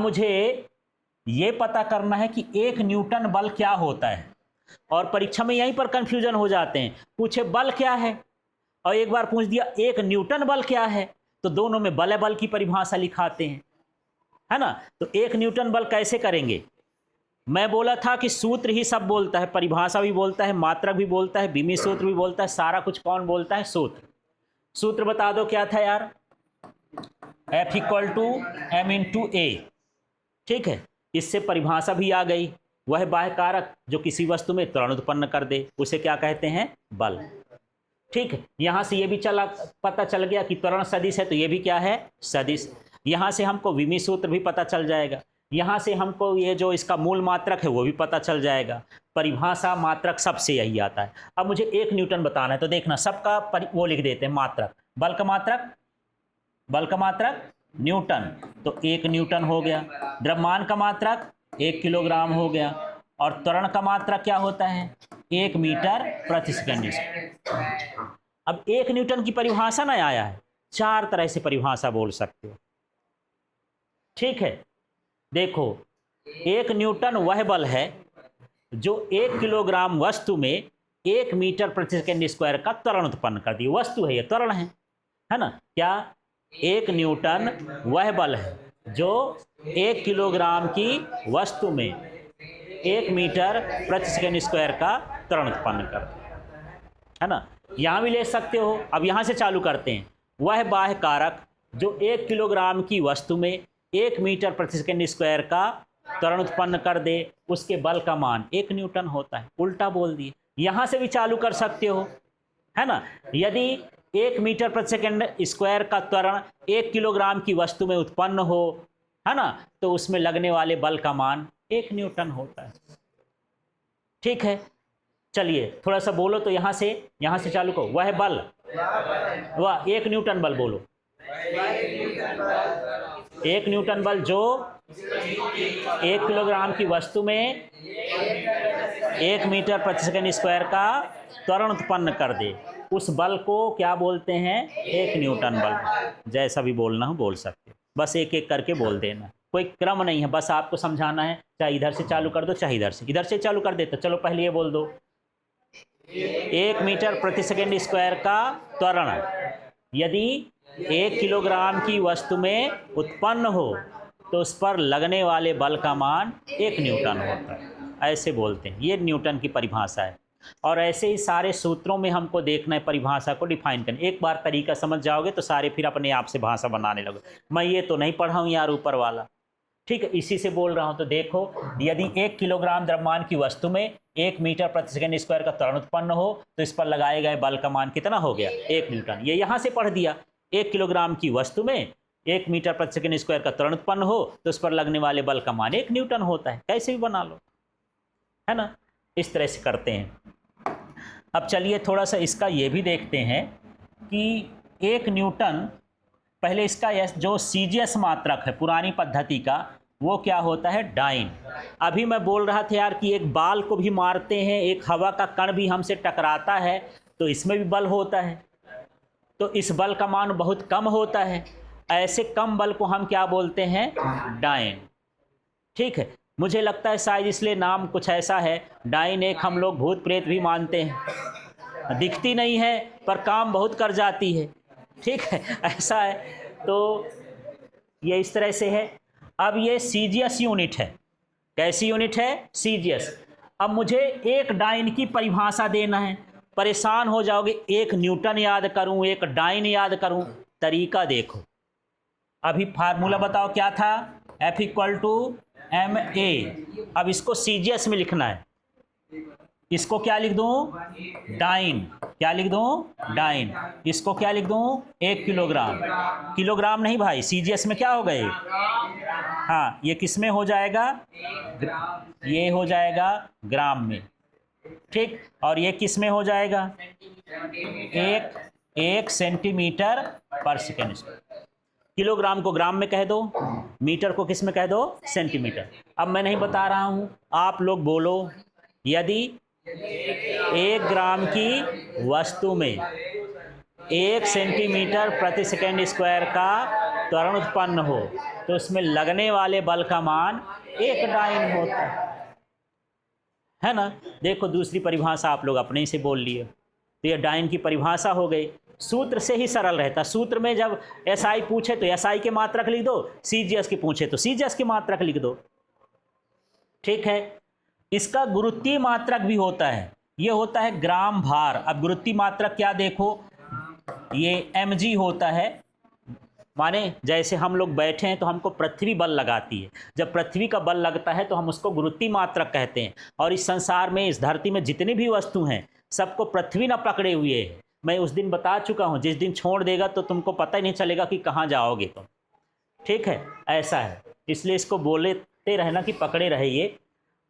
मुझे ये पता करना है कि 1 न्यूटन बल क्या होता है। और परीक्षा में यहीं पर कंफ्यूजन हो जाते हैं, पूछे बल क्या है और एक बार पूछ दिया 1 न्यूटन बल क्या है, तो दोनों में बल की परिभाषा लिखाते हैं, है ना। तो 1 न्यूटन बल कैसे करेंगे? मैं बोला था कि सूत्र ही सब बोलता है, परिभाषा भी बोलता है, मात्रक भी बोलता है, विमीय सूत्र भी बोलता है, सारा कुछ कौन बोलता है? सूत्र। सूत्र बता दो क्या था यार? F = m/a। ठीक है, इससे परिभाषा भी आ गई। वह बाह्य कारक जो किसी वस्तु में त्वरण उत्पन्न कर दे उसे क्या कहते हैं? बल। ठीक है, यहां से ये भी पता चल गया कि त्वरण सदिश है, तो ये भी क्या है? सदिश। यहां से हमको विमीय सूत्र भी पता चल जाएगा, यहां से हमको ये जो इसका मूल मात्रक है वो भी पता चल जाएगा। परिभाषा मात्रक सबसे यही आता है। अब मुझे 1 न्यूटन बताना है, तो देखना सबका वो लिख देते हैं मात्रक। बल का मात्रक न्यूटन, तो 1 न्यूटन हो गया। द्रव्यमान का मात्रक 1 किलोग्राम हो गया। और त्वरण का मात्रक क्या होता है? 1 मीटर प्रति सेकंड। अब 1 न्यूटन की परिभाषा ना आया है, 4 तरह से परिभाषा बोल सकते हो। ठीक है, देखो 1 न्यूटन वह बल है जो 1 किलोग्राम वस्तु में 1 मीटर प्रति सेकंड स्क्वायर का त्वरण उत्पन्न कर दी। वस्तु है, ये त्वरण है ना। क्या 1 न्यूटन वह बल है जो 1 किलोग्राम की वस्तु में 1 मीटर प्रति सेकंड स्क्वायर का त्वरण उत्पन्न कर दे, है ना। यहां भी ले सकते हो। अब यहां से चालू करते हैं। वह बाह्य कारक जो 1 किलोग्राम की वस्तु में 1 मीटर प्रति सेकंड स्क्वायर का त्वरण उत्पन्न कर दे, उसके बल का मान 1 न्यूटन होता है। उल्टा बोल दिए। यहां से भी चालू कर सकते हो, है ना। यदि 1 मीटर प्रति सेकंड स्क्वायर का त्वरण 1 किलोग्राम की वस्तु में उत्पन्न हो, है ना, तो उसमें लगने वाले बल का मान 1 न्यूटन होता है। ठीक है, चलिए थोड़ा सा बोलो तो यहां से चालू करो। वह बल, वह 1 न्यूटन बल बोलो। 1 न्यूटन बल जो 1 किलोग्राम की वस्तु में 1 मीटर प्रति सेकंड स्क्वायर का त्वरण उत्पन्न कर दे, उस बल को क्या बोलते हैं? 1 न्यूटन बल। जैसा भी बोलना हो बोल सकते, बस एक एक करके बोल देना, कोई क्रम नहीं है, बस आपको समझाना है। चाहे इधर से चालू कर दो, चाहे इधर से चालू कर दे। तो चलो पहले ये बोल दो, 1 मीटर प्रति सेकंड स्क्वायर का त्वरण यदि 1 किलोग्राम की वस्तु में उत्पन्न हो तो उस पर लगने वाले बल का मान 1 न्यूटन होता है। ऐसे बोलते हैं, ये न्यूटन की परिभाषा है। और ऐसे ही सारे सूत्रों में हमको देखना है परिभाषा को डिफाइन करना। एक बार तरीका समझ जाओगे तो सारे फिर अपने आप से भाषा बनाने लगो। मैं ये तो नहीं पढ़ा हूँ यार ऊपर वाला, ठीक है, इसी से बोल रहा हूँ। तो देखो, यदि 1 किलोग्राम द्रव्यमान की वस्तु में 1 मीटर प्रति सेकंड स्क्वायर का त्वरण उत्पन्न हो तो इस पर लगाए गए बल का मान कितना हो गया? 1 न्यूटन। ये यहाँ से पढ़ दिया, 1 किलोग्राम की वस्तु में 1 मीटर प्रति सेकंड स्क्वायर का त्वरण उत्पन्न हो तो उस पर लगने वाले बल का मान 1 न्यूटन होता है। कैसे भी बना लो, है ना। इस तरह से करते हैं। अब चलिए थोड़ा सा इसका ये भी देखते हैं कि 1 न्यूटन, पहले इसका जो सीजीएस मात्रक है पुरानी पद्धति का, वो क्या होता है? डाइन। अभी मैं बोल रहा था यार कि एक बाल को भी मारते हैं, एक हवा का कण भी हमसे टकराता है तो इसमें भी बल होता है, तो इस बल का मान बहुत कम होता है। ऐसे कम बल को हम क्या बोलते हैं? डाइन। ठीक है, मुझे लगता है शायद इसलिए नाम कुछ ऐसा है। डाइन एक हम लोग भूत प्रेत भी मानते हैं, दिखती नहीं है पर काम बहुत कर जाती है। ठीक है, ऐसा है। तो ये इस तरह से है। अब ये सीजीएस यूनिट है। कैसी यूनिट है? सीजीएस। अब मुझे एक डाइन की परिभाषा देना है। परेशान हो जाओगे, 1 न्यूटन याद करूं, 1 डाइन याद करूं। तरीका देखो, अभी फार्मूला बताओ क्या था? F = ma। अब इसको सीजीएस में लिखना है। इसको क्या लिख दूं? डाइन। क्या लिख दूं? डाइन। इसको क्या लिख दूं? 1 किलोग्राम। किलोग्राम नहीं भाई, सीजीएस में क्या हो गए? हाँ, ये किस में हो जाएगा? ये हो जाएगा ग्राम में। ठीक, और ये किस में हो जाएगा? 1 सेंटीमीटर पर सेकेंड स्क्वायर। किलोग्राम को ग्राम में कह दो, मीटर को किस में कह दो? सेंटीमीटर। अब मैं नहीं बता रहा हूं, आप लोग बोलो। यदि 1 ग्राम की वस्तु में 1 सेंटीमीटर प्रति सेकेंड स्क्वायर का त्वरण उत्पन्न हो तो उसमें लगने वाले बल का मान 1 डाइन होता है ना। देखो दूसरी परिभाषा आप लोग अपने ही से बोल लिए, तो ये डाइन की परिभाषा हो गई। सूत्र से ही सरल रहता, सूत्र में जब एसआई पूछे तो एसआई के मात्रक लिख दो, सीजीएस की पूछे तो सीजीएस की मात्रक लिख दो, ठीक है। इसका गुरुत्वीय मात्रक भी होता है, ये होता है ग्राम भार। अब गुरुत्वीय मात्रक क्या देखो, ये mg होता है, माने जैसे हम लोग बैठे हैं तो हमको पृथ्वी बल लगाती है, जब पृथ्वी का बल लगता है तो हम उसको गुरुत्वीय मात्रक कहते हैं। और इस संसार में, इस धरती में जितनी भी वस्तु हैं सबको पृथ्वी ना पकड़े हुए है। मैं उस दिन बता चुका हूँ, जिस दिन छोड़ देगा तो तुमको पता ही नहीं चलेगा कि कहाँ जाओगे तुम, ठीक है, ऐसा है। इसलिए इसको बोलते रहना कि पकड़े रहिए।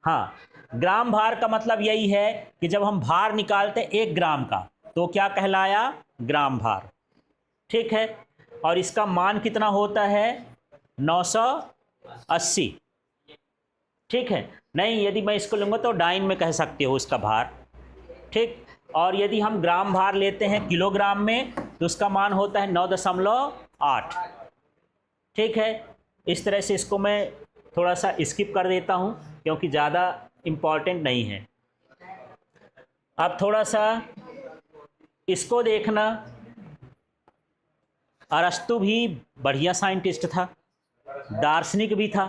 हाँ, ग्राम भार का मतलब यही है कि जब हम भार निकालते 1 ग्राम का तो क्या कहलाया, ग्राम भार, ठीक है। और इसका मान कितना होता है, 980, ठीक है। नहीं, यदि मैं इसको लूँगा तो डाइन में कह सकते हो उसका भार, ठीक। और यदि हम ग्राम भार लेते हैं किलोग्राम में तो उसका मान होता है 9.8, ठीक है। इस तरह से इसको मैं थोड़ा सा स्किप कर देता हूँ क्योंकि ज़्यादा इम्पॉर्टेंट नहीं है। अब थोड़ा सा इसको देखना, अरस्तु भी बढ़िया साइंटिस्ट था, दार्शनिक भी था,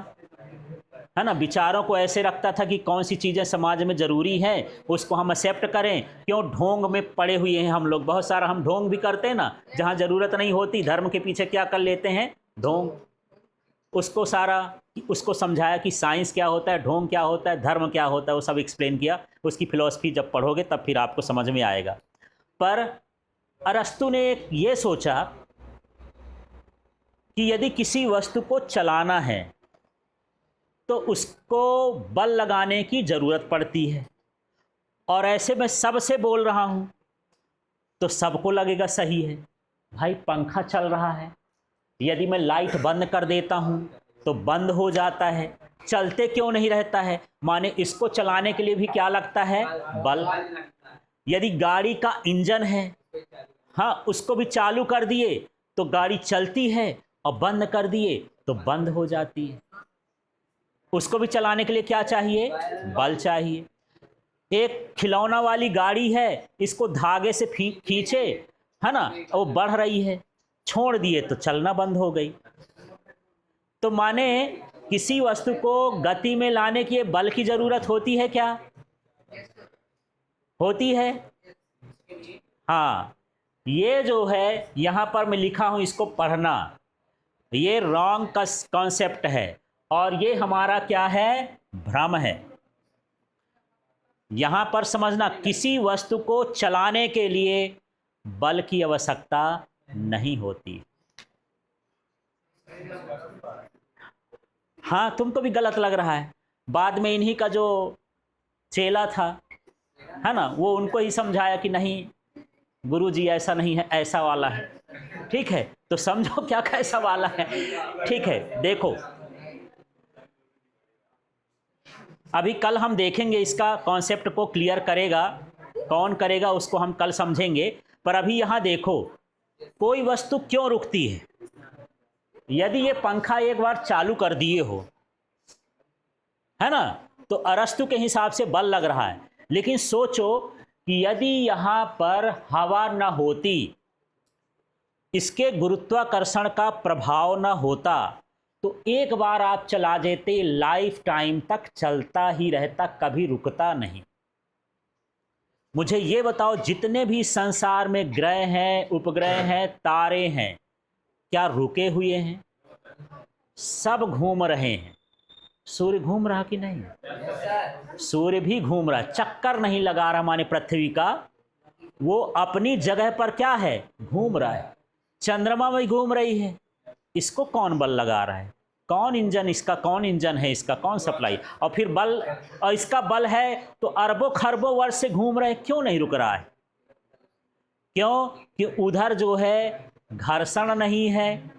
है ना। विचारों को ऐसे रखता था कि कौन सी चीज़ें समाज में ज़रूरी हैं उसको हम एक्सेप्ट करें। क्यों, ढोंग में पड़े हुए हैं हम लोग, बहुत सारा हम ढोंग भी करते हैं ना, जहाँ ज़रूरत नहीं होती धर्म के पीछे क्या कर लेते हैं, ढोंग। उसको सारा उसको समझाया कि साइंस क्या होता है, ढोंग क्या होता है, धर्म क्या होता है, वो सब एक्सप्लेन किया। उसकी फिलॉसफी जब पढ़ोगे तब फिर आपको समझ में आएगा। पर अरस्तु ने ये सोचा कि यदि किसी वस्तु को चलाना है तो उसको बल लगाने की ज़रूरत पड़ती है, और ऐसे मैं सबसे बोल रहा हूँ तो सबको लगेगा सही है। भाई पंखा चल रहा है, यदि मैं लाइट बंद कर देता हूँ तो बंद हो जाता है, चलते क्यों नहीं रहता है, माने इसको चलाने के लिए भी क्या लगता है, बल। यदि गाड़ी का इंजन है, हाँ, उसको भी चालू कर दिए तो गाड़ी चलती है, और बंद कर दिए तो बंद हो जाती है। उसको भी चलाने के लिए क्या चाहिए, बल चाहिए। एक खिलौना वाली गाड़ी है, इसको धागे से खींचे, है ना, वो बढ़ रही है, छोड़ दिए तो चलना बंद हो गई। तो माने किसी वस्तु को गति में लाने के लिए बल की जरूरत होती है क्या, होती है। हाँ, ये जो है यहाँ पर मैं लिखा हूँ, इसको पढ़ना, ये रॉन्ग कॉन्सेप्ट है और ये हमारा क्या है, भ्रम है। यहां पर समझना, किसी वस्तु को चलाने के लिए बल की आवश्यकता नहीं होती। हाँ, तुमको भी गलत लग रहा है। बाद में इन्हीं का जो चेला था, है ना, वो उनको ही समझाया कि नहीं गुरुजी ऐसा नहीं है, ऐसा वाला है, ठीक है। तो समझो क्या कैसा वाला है, ठीक है। देखो अभी कल हम देखेंगे, इसका कॉन्सेप्ट को क्लियर करेगा कौन करेगा उसको हम कल समझेंगे। पर अभी यहाँ देखो, कोई वस्तु क्यों रुकती है। यदि ये पंखा एक बार चालू कर दिए हो, है ना, तो अरस्तु के हिसाब से बल लग रहा है। लेकिन सोचो कि यदि यहाँ पर हवा न होती, इसके गुरुत्वाकर्षण का प्रभाव न होता, तो एक बार आप चला देते, लाइफ टाइम तक चलता ही रहता, कभी रुकता नहीं। मुझे ये बताओ, जितने भी संसार में ग्रह हैं, उपग्रह हैं, तारे हैं, क्या रुके हुए हैं, सब घूम रहे हैं। सूर्य घूम रहा कि नहीं, सूर्य भी घूम रहा, चक्कर नहीं लगा रहा माने पृथ्वी का, वो अपनी जगह पर क्या है, घूम रहा है। चंद्रमा में घूम रही है, इसको कौन बल लगा रहा है, कौन इंजन इसका, कौन इंजन है इसका, कौन सप्लाई। और फिर बल, और इसका बल है तो अरबों खरबों वर्ष से घूम रहे, क्यों नहीं रुक रहा है, क्यों कि उधर जो है घर्षण नहीं है,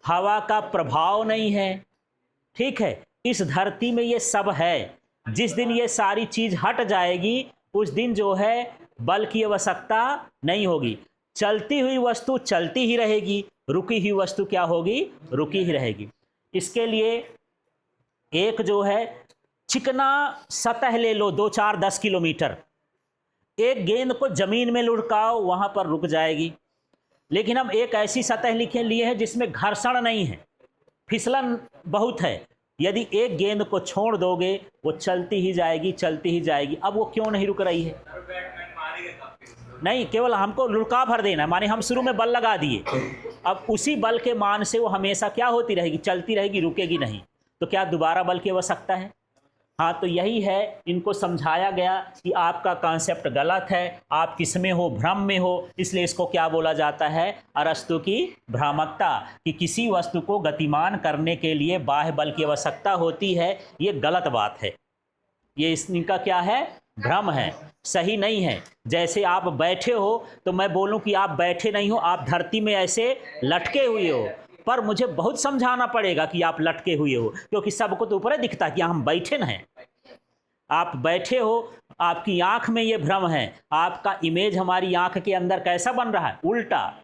हवा का प्रभाव नहीं है, ठीक है। इस धरती में ये सब है। जिस दिन ये सारी चीज हट जाएगी उस दिन जो है बल की आवश्यकता नहीं होगी। चलती हुई वस्तु चलती ही रहेगी, रुकी हुई वस्तु क्या होगी, रुकी ही रहेगी। इसके लिए एक जो है चिकना सतह ले लो 2-4-10 किलोमीटर, एक गेंद को जमीन में लुढ़काओ वहां पर रुक जाएगी। लेकिन हम एक ऐसी सतह लिखे लिए है जिसमें घर्षण नहीं है, फिसलन बहुत है, यदि एक गेंद को छोड़ दोगे वो चलती ही जाएगी, चलती ही जाएगी। अब वो क्यों नहीं रुक रही है? नहीं, केवल हमको लुढ़का भर देना है, माने हम शुरू में बल लगा दिए, अब उसी बल के मान से वो हमेशा क्या होती रहेगी, चलती रहेगी, रुकेगी नहीं। तो क्या दोबारा बल की आवश्यकता है? हाँ, तो यही है, इनको समझाया गया कि आपका कॉन्सेप्ट गलत है, आप किसमें हो, भ्रम में हो। इसलिए इसको क्या बोला जाता है, अरस्तु की भ्रामकता, कि किसी वस्तु को गतिमान करने के लिए बाह्य बल की आवश्यकता होती है। ये गलत बात है, ये इनका क्या है, भ्रम है, सही नहीं है। जैसे आप बैठे हो तो मैं बोलूं कि आप बैठे नहीं हो, आप धरती में ऐसे लटके हुए हो, पर मुझे बहुत समझाना पड़ेगा कि आप लटके हुए हो, क्योंकि सबको तो ऊपर दिखता है कि हम बैठे न हैं। आप बैठे हो, आपकी आंख में ये भ्रम है, आपका इमेज हमारी आंख के अंदर कैसा बन रहा है, उल्टा।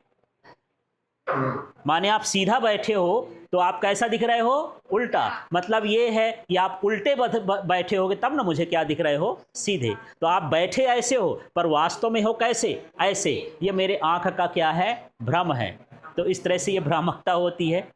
माने आप सीधा बैठे हो तो आप कैसा दिख रहे हो, उल्टा। मतलब ये है कि आप उल्टे बैठे होगे तब ना मुझे क्या दिख रहे हो, सीधे। तो आप बैठे ऐसे हो पर वास्तव में हो कैसे, ऐसे। ये मेरे आंख का क्या है, भ्रम है। तो इस तरह से ये भ्रामकता होती है।